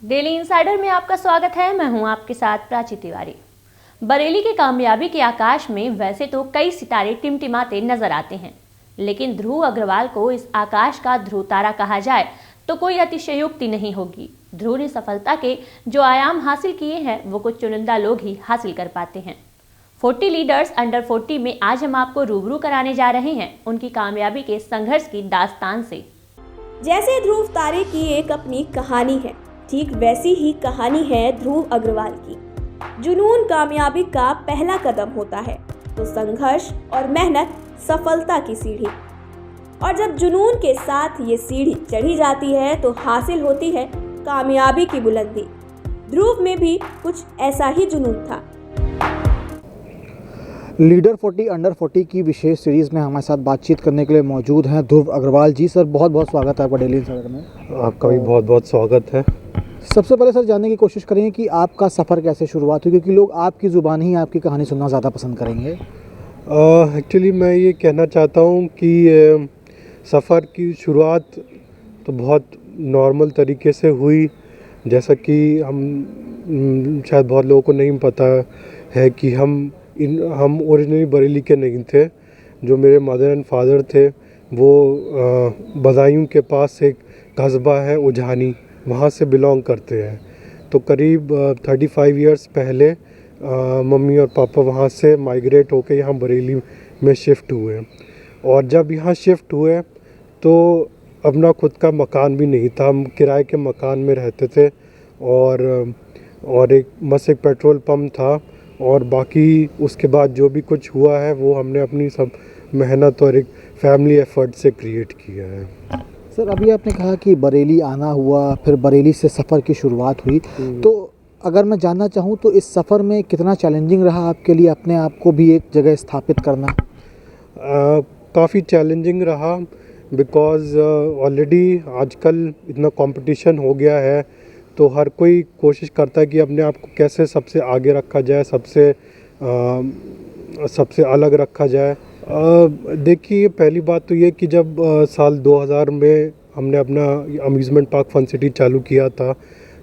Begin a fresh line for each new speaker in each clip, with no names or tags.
Daily insider में आपका स्वागत है। मैं हूं आपके साथ प्राची तिवारी। बरेली की कामयाबी के आकाश में वैसे तो कई सितारे टिमटिमाते नजर आते हैं, लेकिन ध्रुव अग्रवाल को इस आकाश का ध्रुव तारा कहा जाए तो कोई अतिशयोक्ति नहीं होगी। ध्रुव ने सफलता के जो आयाम हासिल किए हैं वो कुछ चुनिंदा लोग ही हासिल कर पाते हैं। 40 लीडर्स अंडर 40 में आज हम आपको रूबरू कराने जा रहे हैं उनकी कामयाबी के संघर्ष की दास्तान से।
जैसे ध्रुव तारे की एक अपनी कहानी है, ठीक वैसी ही कहानी है ध्रुव अग्रवाल की। जुनून कामयाबी का पहला कदम होता है तो संघर्ष और मेहनत सफलता की सीढ़ी, और जब जुनून के साथ ये सीढ़ी चढ़ी जाती है तो हासिल होती है कामयाबी की बुलंदी। ध्रुव में भी कुछ ऐसा ही जुनून था।
लीडर 40 अंडर 40 की विशेष सीरीज़ में हमारे साथ बातचीत करने के लिए मौजूद हैं ध्रुव अग्रवाल जी। सर बहुत बहुत स्वागत है आपका डेली इंसाइडर में।
आपका भी बहुत बहुत स्वागत है।
सबसे पहले सर जानने की कोशिश करेंगे कि आपका सफ़र कैसे शुरुआत हुई, क्योंकि लोग आपकी ज़ुबान ही आपकी कहानी सुनना ज़्यादा पसंद करेंगे।
एक्चुअली मैं ये कहना चाहता हूँ कि सफ़र की शुरुआत तो बहुत नॉर्मल तरीके से हुई। जैसा कि हम शायद बहुत लोगों को नहीं पता है कि हम ओरिजिनली बरेली के नहीं थे। जो मेरे मदर एंड फादर थे वो बदायूं के पास एक कस्बा है उजानी, वहाँ से बिलोंग करते हैं। तो करीब 35 इयर्स पहले मम्मी और पापा वहाँ से माइग्रेट होकर यहाँ बरेली में शिफ्ट हुए। और जब यहाँ शिफ्ट हुए तो अपना खुद का मकान भी नहीं था, हम किराए के मकान में रहते थे। और एक बस एक पेट्रोल पंप था, और बाकी उसके बाद जो भी कुछ हुआ है वो हमने अपनी सब मेहनत और एक फैमिली एफर्ट से क्रिएट किया है।
सर अभी आपने कहा कि बरेली आना हुआ, फिर बरेली से सफ़र की शुरुआत हुई, तो अगर मैं जानना चाहूँ तो इस सफ़र में कितना चैलेंजिंग रहा आपके लिए अपने आप को भी एक जगह स्थापित करना?
काफ़ी चैलेंजिंग रहा, बिकॉज़ ऑलरेडी आजकल इतना कंपटीशन हो गया है तो हर कोई कोशिश करता है कि अपने आप को कैसे सबसे आगे रखा जाए, सबसे अलग रखा जाए। देखिए पहली बात तो ये कि जब साल 2000 में हमने अपना अम्यूज़मेंट पार्क फन सिटी चालू किया था,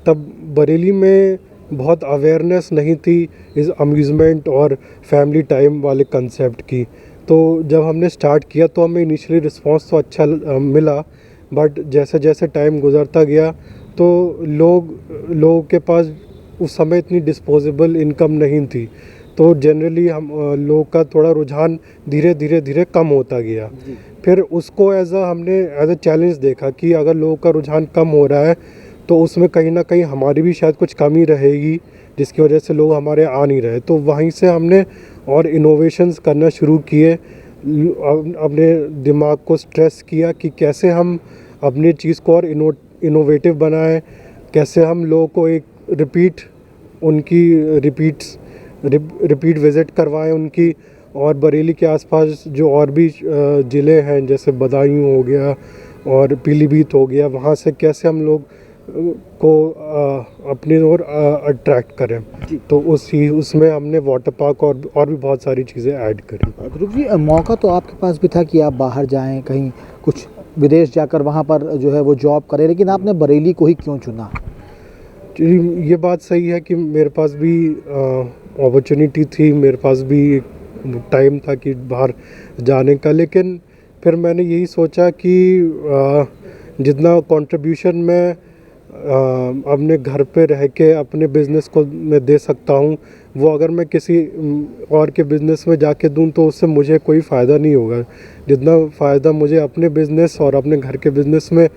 तब बरेली में बहुत अवेयरनेस नहीं थी इस अम्यूज़मेंट और फैमिली टाइम वाले कंसेप्ट की। तो जब हमने स्टार्ट किया तो हमें इनिशियली रिस्पांस तो अच्छा मिला, बट जैसे जैसे टाइम गुजरता गया तो लोगों के पास उस समय इतनी डिस्पोजेबल इनकम नहीं थी। तो जनरली हम लोगों का थोड़ा रुझान धीरे धीरे कम होता गया। फिर उसको हमने एज अ चैलेंज देखा कि अगर लोगों का रुझान कम हो रहा है तो उसमें कहीं ना कहीं हमारी भी शायद कुछ कमी रहेगी, जिसकी वजह से लोग हमारे आ नहीं रहे। तो वहीं से हमने और इनोवेशंस करना शुरू किए, अपने दिमाग को स्ट्रेस किया कि कैसे हम अपनी चीज़ को और इनोवेटिव बनाएं, कैसे हम लोगों को एक रिपीट विज़िट करवाएं उनकी। और बरेली के आसपास जो और भी ज़िले हैं जैसे बदायूं हो गया और पीलीभीत हो गया, वहाँ से कैसे हम लोग को अपनी ओर अट्रैक्ट करें। तो उसमें हमने वाटर पार्क और भी बहुत सारी चीज़ें ऐड करी।
ध्रुव जी मौका तो आपके पास भी था कि आप बाहर जाएं, कहीं कुछ विदेश जाकर वहाँ पर जो है वो जॉब करें, लेकिन आपने बरेली को ही क्यों चुना?
ये बात सही है कि मेरे पास भी अपॉर्चुनिटी थी, मेरे पास भी टाइम था कि बाहर जाने का, लेकिन फिर मैंने यही सोचा कि जितना कंट्रीब्यूशन मैं अपने घर पे रह के अपने बिज़नेस को मैं दे सकता हूँ, वो अगर मैं किसी और के बिज़नेस में जाके दूँ तो उससे मुझे कोई फ़ायदा नहीं होगा। जितना फ़ायदा मुझे अपने बिज़नेस और अपने घर के बिज़नेस में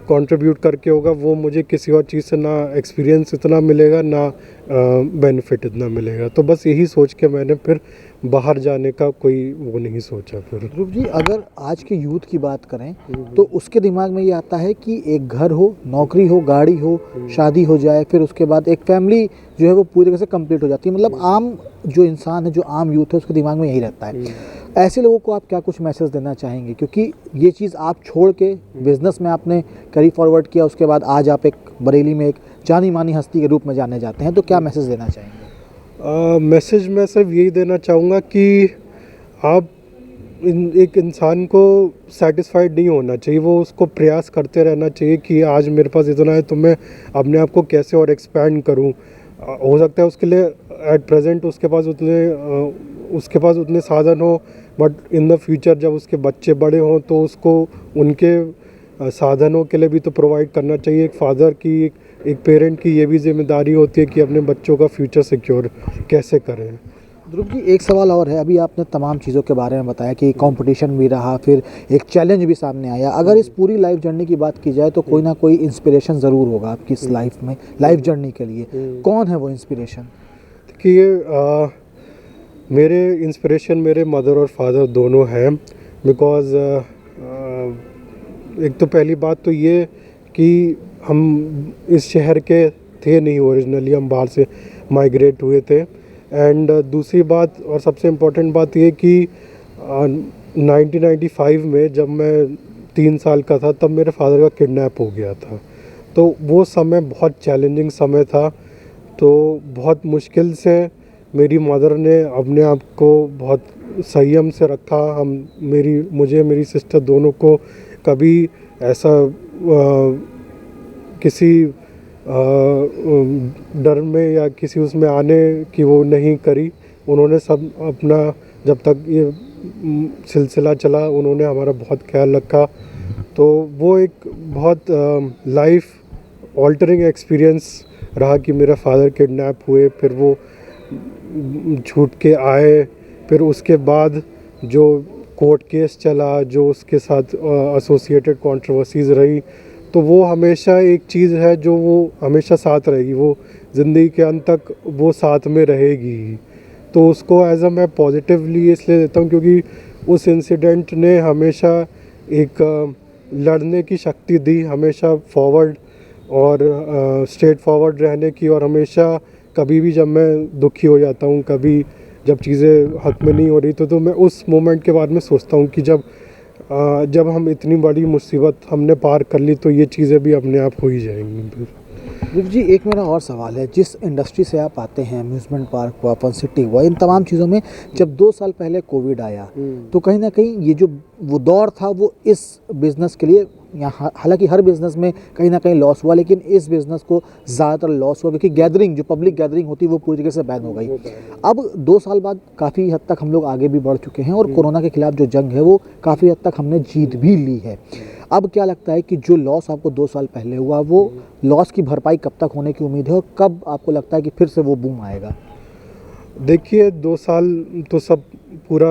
कंट्रीब्यूट करके होगा, वो मुझे किसी और चीज़ से ना एक्सपीरियंस इतना मिलेगा, ना बेनिफिट इतना मिलेगा। तो बस यही सोच के मैंने फिर बाहर जाने का कोई वो नहीं सोचा। फिर
ध्रुव जी अगर आज के यूथ की बात करें तो उसके दिमाग में ये आता है कि एक घर हो, नौकरी हो, गाड़ी हो, शादी हो जाए, फिर उसके बाद एक फैमिली जो है वो पूरी तरह से कंप्लीट हो जाती है। मतलब आम जो इंसान है, जो आम यूथ है, उसके दिमाग में यही रहता है। ऐसे लोगों को आप क्या कुछ मैसेज देना चाहेंगे, क्योंकि ये चीज़ आप छोड़ के बिज़नेस में आपने कैरी फॉरवर्ड किया, उसके बाद आज आप एक बरेली में एक जानी मानी हस्ती के रूप में जाने जाते हैं, तो क्या मैसेज देना चाहेंगे?
मैसेज मैं सिर्फ यही देना चाहूँगा कि आप एक इंसान को सेटिस्फाइड नहीं होना चाहिए, वो उसको प्रयास करते रहना चाहिए कि आज मेरे पास इतना है तो मैं अपने आप को कैसे और एक्सपैंड करूं। हो सकता है उसके लिए एट प्रेजेंट उसके पास उतने साधन हो, बट इन द फ्यूचर जब उसके बच्चे बड़े हों तो उसको उनके साधनों के लिए भी तो प्रोवाइड करना चाहिए। एक फादर की, एक पेरेंट की ये भी जिम्मेदारी होती है कि अपने बच्चों का फ्यूचर सिक्योर कैसे करें।
ध्रुव जी, एक सवाल और है। अभी आपने तमाम चीज़ों के बारे में बताया कि कंपटीशन भी रहा, फिर एक चैलेंज भी सामने आया। अगर इस पूरी लाइफ जर्नी की बात की जाए तो कोई ना कोई इंस्पिरेशन ज़रूर होगा आपकी इस लाइफ में, लाइफ जर्नी के लिए। कौन है वो इंस्पिरेशन?
देखिए, मेरे इंस्पिरेशन मेरे मदर और फादर दोनों हैं। बिकॉज़ एक तो पहली बात तो ये कि हम इस शहर के थे नहीं ओरिजिनली, हम बाहर से माइग्रेट हुए थे। एंड दूसरी बात और सबसे इम्पोर्टेंट बात ये कि 1995 में जब मैं 3 साल का था तब मेरे फादर का किडनैप हो गया था। तो वो समय बहुत चैलेंजिंग समय था। तो बहुत मुश्किल से मेरी मदर ने अपने आप को बहुत संयम से रखा। मुझे मेरी सिस्टर दोनों को कभी ऐसा किसी डर में या किसी उसमें आने की वो नहीं करी। उन्होंने सब अपना, जब तक ये सिलसिला चला उन्होंने हमारा बहुत ख्याल रखा। तो वो एक बहुत लाइफ ऑल्टरिंग एक्सपीरियंस रहा कि मेरा फादर किडनैप हुए, फिर वो छूट के आए, फिर उसके बाद जो कोर्ट केस चला, जो उसके साथ एसोसिएटेड कंट्रोवर्सीज रही, तो वो हमेशा एक चीज़ है जो वो हमेशा साथ रहेगी, वो ज़िंदगी के अंत तक वो साथ में रहेगी। तो उसको एज अ मैं पॉजिटिवली इसलिए देता हूँ क्योंकि उस इंसिडेंट ने हमेशा एक लड़ने की शक्ति दी, हमेशा फॉरवर्ड और स्ट्रेट फॉरवर्ड रहने की। और हमेशा कभी भी जब मैं दुखी हो जाता हूँ, कभी जब चीज़ें हक में नहीं हो रही तो मैं उस मोमेंट के बारे में सोचता हूँ कि जब हम इतनी बड़ी मुसीबत हमने पार कर ली तो ये चीज़ें भी अपने आप हो ही जाएंगी।
ध्रुव जी, एक मेरा और सवाल है। जिस इंडस्ट्री से आप आते हैं, अम्यूज़मेंट पार्क हुआ, फन सिटी हुआ, इन तमाम चीज़ों में जब 2 साल पहले कोविड आया तो कहीं ना कहीं ये जो वो दौर था वो इस बिज़नेस के लिए, यहाँ हालांकि हर बिज़नेस में कहीं ना कहीं लॉस हुआ, लेकिन इस बिज़नेस को ज़्यादातर लॉस हुआ क्योंकि गैदरिंग, जो पब्लिक गैदरिंग होती है वो पूरी तरीके से बैन हो गई। अब 2 साल बाद काफ़ी हद तक हम लोग आगे भी बढ़ चुके हैं और कोरोना के खिलाफ जो जंग है वो काफ़ी हद तक हमने जीत भी ली है। अब क्या लगता है कि जो लॉस आपको 2 साल पहले हुआ वो लॉस की भरपाई कब तक होने की उम्मीद है और कब आपको लगता है कि फिर से वो बूम आएगा?
देखिए, 2 साल तो सब पूरा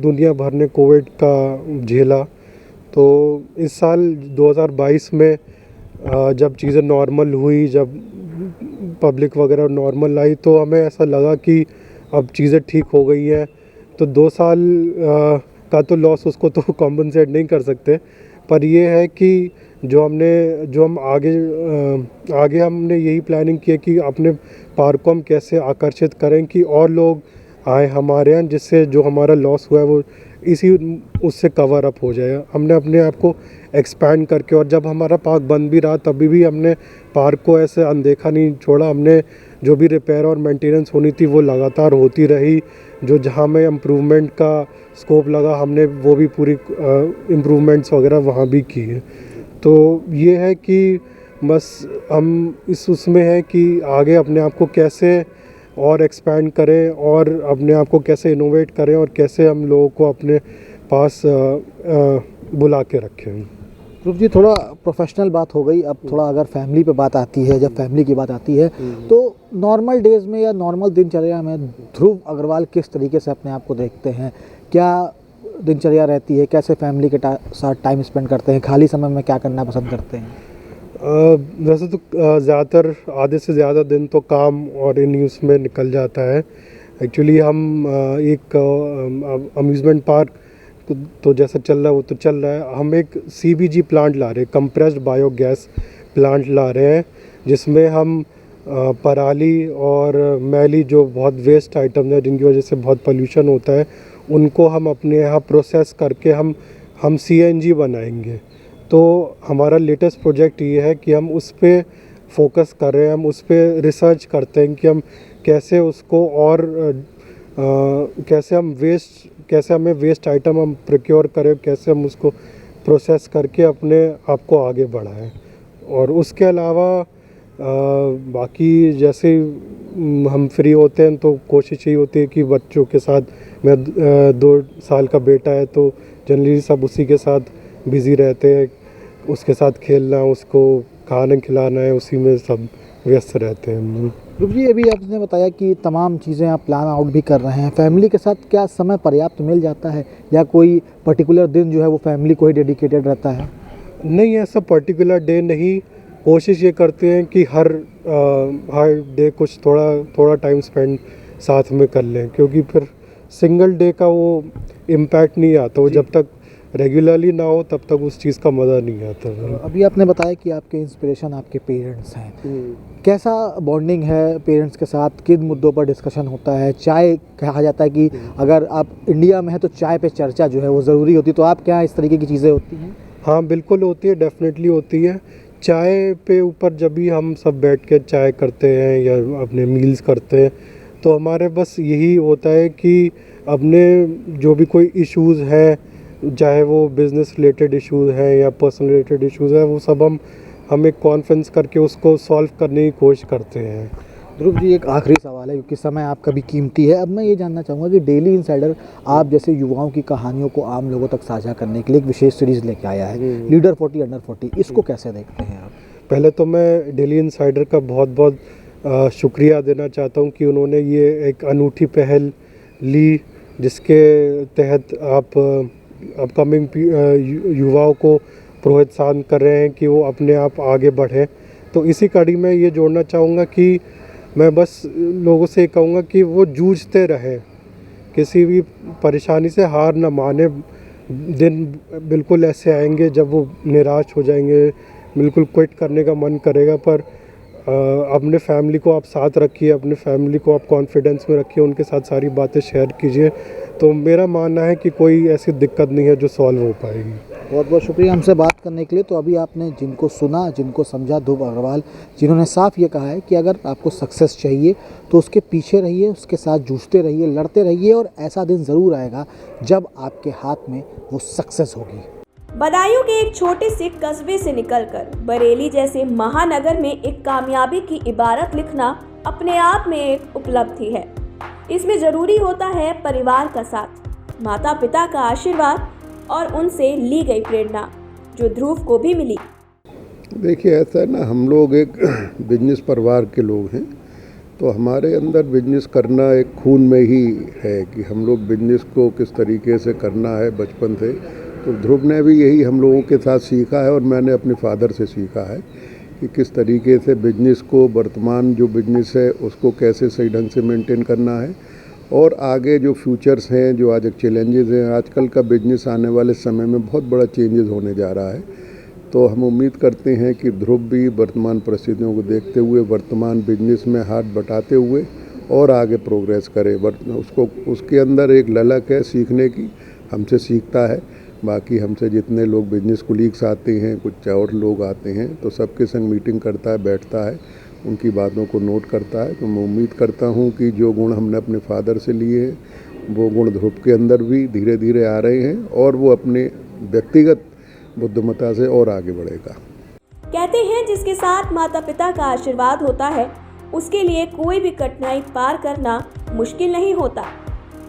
दुनिया भर ने कोविड का झेला। तो इस साल 2022 में जब चीज़ें नॉर्मल हुई, जब पब्लिक वगैरह नॉर्मल आई तो हमें ऐसा लगा कि अब चीज़ें ठीक हो गई हैं। तो 2 साल का तो लॉस उसको तो कॉम्पनसेट नहीं कर सकते, पर ये है कि जो हम आगे हमने यही प्लानिंग की है कि अपने पार्क को हम कैसे आकर्षित करें कि और लोग आए हमारे यहाँ, जिससे जो हमारा लॉस हुआ है वो उससे कवर अप हो जाए। हमने अपने आप को एक्सपैंड करके, और जब हमारा पार्क बंद भी रहा तभी भी हमने पार्क को ऐसे अनदेखा नहीं छोड़ा। हमने जो भी रिपेयर और मेंटेनेंस होनी थी वो लगातार होती रही। जहाँ में इम्प्रूवमेंट का स्कोप लगा हमने वो भी पूरी इम्प्रूवमेंट्स वगैरह वहाँ भी किए। तो ये है कि बस हम उसमें है कि आगे अपने आप को कैसे और एक्सपैंड करें और अपने आप को कैसे इनोवेट करें और कैसे हम लोगों को अपने पास बुला के रखें।
ध्रुव जी, थोड़ा प्रोफेशनल बात हो गई, अब थोड़ा अगर फैमिली पे बात आती है, जब फैमिली की बात आती है तो नॉर्मल डेज़ में या नॉर्मल दिनचर्या में ध्रुव अग्रवाल किस तरीके से अपने आप को देखते हैं? क्या दिनचर्या रहती है? कैसे फैमिली के साथ टाइम स्पेंड करते हैं? खाली समय में क्या करना पसंद करते हैं?
वैसे तो ज़्यादातर आधे से ज़्यादा दिन तो काम और इन उसमें निकल जाता है। एक्चुअली हम एक अम्यूज़मेंट पार्क तो जैसा चल रहा है वो तो चल रहा है। हम एक CBG प्लांट ला रहे हैं, कंप्रेस्ड बायोगैस प्लांट ला रहे हैं, जिसमें हम पराली और मैली जो बहुत वेस्ट आइटम है जिनकी वजह से बहुत पोल्यूशन होता है, उनको हम अपने यहाँ प्रोसेस करके हम CNG बनाएंगे। तो हमारा लेटेस्ट प्रोजेक्ट ये है कि हम उस पर फोकस कर रहे हैं, हम उस पर रिसर्च करते हैं कि हम कैसे उसको और कैसे हम वेस्ट कैसे हमें वेस्ट आइटम हम प्रोक्योर करें, कैसे हम उसको प्रोसेस करके अपने आप को आगे बढ़ाएं। और उसके अलावा बाकी जैसे हम फ्री होते हैं तो कोशिश यही होती है कि बच्चों के साथ, मैं 2 साल का बेटा है तो जनरली सब उसी के साथ बिज़ी रहते हैं, उसके साथ खेलना, उसको खाना खिलाना है, उसी में सब व्यस्त रहते हैं।
ध्रुव जी, अभी आपने बताया कि तमाम चीज़ें आप प्लान आउट भी कर रहे हैं, फैमिली के साथ क्या समय पर्याप्त मिल जाता है या कोई पर्टिकुलर दिन जो है वो फैमिली को ही डेडिकेटेड रहता है?
नहीं, ऐसा पर्टिकुलर डे नहीं, कोशिश ये करते हैं कि हर डे कुछ थोड़ा टाइम स्पेंड साथ में कर लें, क्योंकि फिर सिंगल डे का वो इम्पैक्ट नहीं आता, वो जब तक रेगुलरली ना हो तब तक उस चीज़ का मज़ा नहीं आता।
अभी आपने बताया कि आपके इंस्पिरेशन आपके पेरेंट्स हैं, कैसा बॉन्डिंग है पेरेंट्स के साथ, किन मुद्दों पर डिस्कशन होता है? चाय कहा जाता है कि अगर आप इंडिया में हैं तो चाय पे चर्चा जो है वो ज़रूरी होती है, तो आप क्या इस तरीके की चीज़ें होती हैं?
हाँ बिल्कुल होती है, डेफिनेटली होती है। चाय पे ऊपर जब भी हम सब बैठ के चाय करते हैं या अपने मील्स करते हैं तो हमारे बस यही होता है कि अपने जो भी कोई इश्यूज़ हैं, चाहे वो बिज़नेस रिलेटेड इश्यूज़ हैं या पर्सनल रिलेटेड इश्यूज़ हैं, वो सब हम एक कॉन्फ्रेंस करके उसको सॉल्व करने की कोशिश करते हैं।
ध्रुव जी, एक आखिरी सवाल है क्योंकि समय आपका भी कीमती है। अब मैं ये जानना चाहूँगा कि डेली इनसाइडर आप जैसे युवाओं की कहानियों को आम लोगों तक साझा करने के लिए एक विशेष सीरीज़ लेके आया है, लीडर 40 अंडर 40, इसको कैसे देखते हैं आप?
पहले तो मैं डेली इनसाइडर का बहुत बहुत शुक्रिया देना चाहता हूँ कि उन्होंने ये एक अनूठी पहल ली, जिसके तहत आप अपकमिंग युवाओं को प्रोत्साहन कर रहे हैं कि वो अपने आप आगे बढ़ें। तो इसी कड़ी में ये जोड़ना चाहूँगा कि मैं बस लोगों से कहूँगा कि वो जूझते रहें, किसी भी परेशानी से हार न माने। दिन बिल्कुल ऐसे आएंगे जब वो निराश हो जाएंगे, बिल्कुल क्विट करने का मन करेगा, पर अपने फैमिली को आप साथ रखिए, अपने फैमिली को आप कॉन्फिडेंस में रखिए, उनके साथ सारी बातें शेयर कीजिए। तो मेरा मानना है कि कोई ऐसी दिक्कत नहीं है जो सॉल्व हो पाएगी।
बहुत बहुत शुक्रिया हमसे बात करने के लिए। तो अभी आपने जिनको सुना, जिनको समझा, ध्रुव अग्रवाल जिन्होंने साफ ये कहा है कि अगर आपको सक्सेस चाहिए तो उसके पीछे रहिए, उसके साथ जूझते रहिए, लड़ते रहिए और ऐसा दिन ज़रूर आएगा जब आपके हाथ में वो सक्सेस होगी।
बदायूं के एक छोटे से कस्बे से निकलकर बरेली जैसे महानगर में एक कामयाबी की इबारत लिखना अपने आप में एक उपलब्धि है। इसमें जरूरी होता है परिवार का साथ, माता पिता का आशीर्वाद और उनसे ली गई प्रेरणा, जो ध्रुव को भी मिली।
देखिए, ऐसा है ना, हम लोग एक बिजनेस परिवार के लोग हैं, तो हमारे अंदर बिजनेस करना एक खून में ही है कि हम लोग बिजनेस को किस तरीके से करना है बचपन से। तो ध्रुव ने भी यही हम लोगों के साथ सीखा है और मैंने अपने फादर से सीखा है कि किस तरीके से बिजनेस को, वर्तमान जो बिजनेस है उसको कैसे सही ढंग से मेंटेन करना है, और आगे जो फ्यूचर्स हैं, जो आज एक चैलेंजेस हैं, आजकल का बिजनेस आने वाले समय में बहुत बड़ा चेंजेस होने जा रहा है। तो हम उम्मीद करते हैं कि ध्रुव भी वर्तमान परिस्थितियों को देखते हुए वर्तमान बिजनेस में हाथ बटाते हुए और आगे प्रोग्रेस करे। उसको उसके अंदर एक ललक है सीखने की, हमसे सीखता है। बाकी हमसे जितने लोग बिजनेस कोलीग्स आते हैं, कुछ और लोग आते हैं, तो सबके संग मीटिंग करता है, बैठता है, उनकी बातों को नोट करता है। तो मैं उम्मीद करता हूँ कि जो गुण हमने अपने फादर से लिए हैं वो गुण ध्रुव के अंदर भी धीरे धीरे आ रहे हैं और वो अपने व्यक्तिगत बुद्धिमत्ता से और आगे बढ़ेगा।
कहते हैं जिसके साथ माता पिता का आशीर्वाद होता है उसके लिए कोई भी कठिनाई पार करना मुश्किल नहीं होता।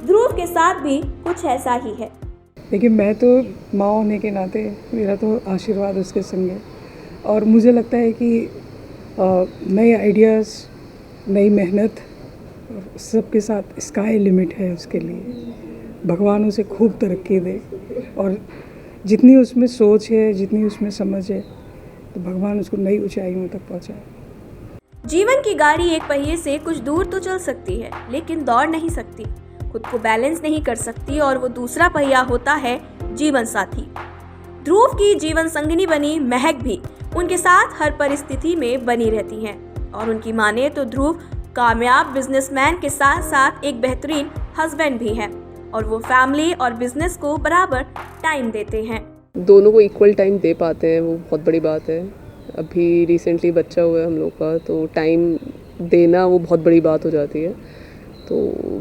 ध्रुव के साथ भी कुछ ऐसा ही है।
लेकिन मैं तो माँ होने के नाते मेरा तो आशीर्वाद उसके संग है, और मुझे लगता है कि नए आइडियाज़, नई मेहनत, सबके साथ स्काई लिमिट है उसके लिए। भगवान उसे खूब तरक्की दे, और जितनी उसमें सोच है, जितनी उसमें समझ है, तो भगवान उसको नई ऊंचाइयों तक पहुंचाए।
जीवन की गाड़ी एक पहिए से कुछ दूर तो चल सकती है, लेकिन दौड़ नहीं सकती, खुद को बैलेंस नहीं कर सकती, और वो दूसरा पहिया होता है जीवन साथी। ध्रुव की जीवन संगिनी बनी महक भी उनके साथ हर परिस्थिति में बनी रहती हैं, और उनकी माने तो ध्रुव कामयाब बिजनेसमैन के साथ साथ एक बेहतरीन हस्बैंड भी हैं, और वो फैमिली और बिजनेस को बराबर टाइम देते हैं।
दोनों को इक्वल टाइम दे पाते हैं, वो बहुत बड़ी बात है। अभी रिसेंटली बच्चा हुआ है हम लोग का, तो टाइम देना वो बहुत बड़ी बात हो जाती है। तो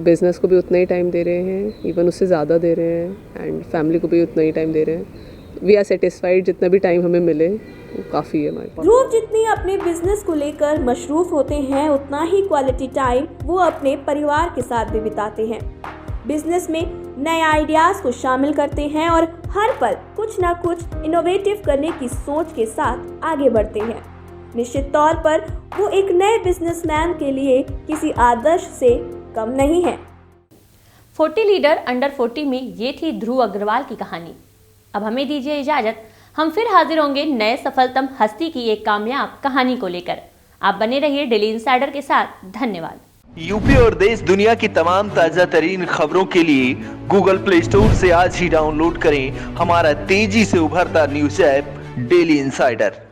बिज़नेस को भी उतना ही टाइम दे रहे हैं, इवन उससे ज़्यादा दे रहे हैं, एंड फैमिली को भी उतना ही टाइम दे रहे हैं। वी आर सेटिस्फाइड, जितना भी टाइम हमें मिले वो काफ़ी है हमारे पास।
ध्रुव जितनी अपने बिजनेस को लेकर मशरूफ होते हैं, उतना ही क्वालिटी टाइम वो अपने परिवार के साथ भी बिताते हैं। बिजनेस में नए आइडियाज को शामिल करते हैं और हर पल कुछ ना कुछ इनोवेटिव करने की सोच के साथ आगे बढ़ते हैं। निश्चित तौर पर वो एक नए बिजनेसमैन के लिए किसी आदर्श से कम नहीं है।
40 लीडर अंडर 40 में ये थी ध्रुव अग्रवाल की कहानी। अब हमें दीजिए इजाजत, हम फिर हाजिर होंगे नए सफलतम हस्ती की एक कामयाब कहानी को लेकर। आप बने रहिए डेली इंसाइडर के साथ। धन्यवाद।
यूपी और देश दुनिया की तमाम ताजा तरीन खबरों के लिए गूगल प्ले स्टोर से आज ही डाउनलोड करें हमारा तेजी से उभरता न्यूज ऐप डेली इंसाइडर।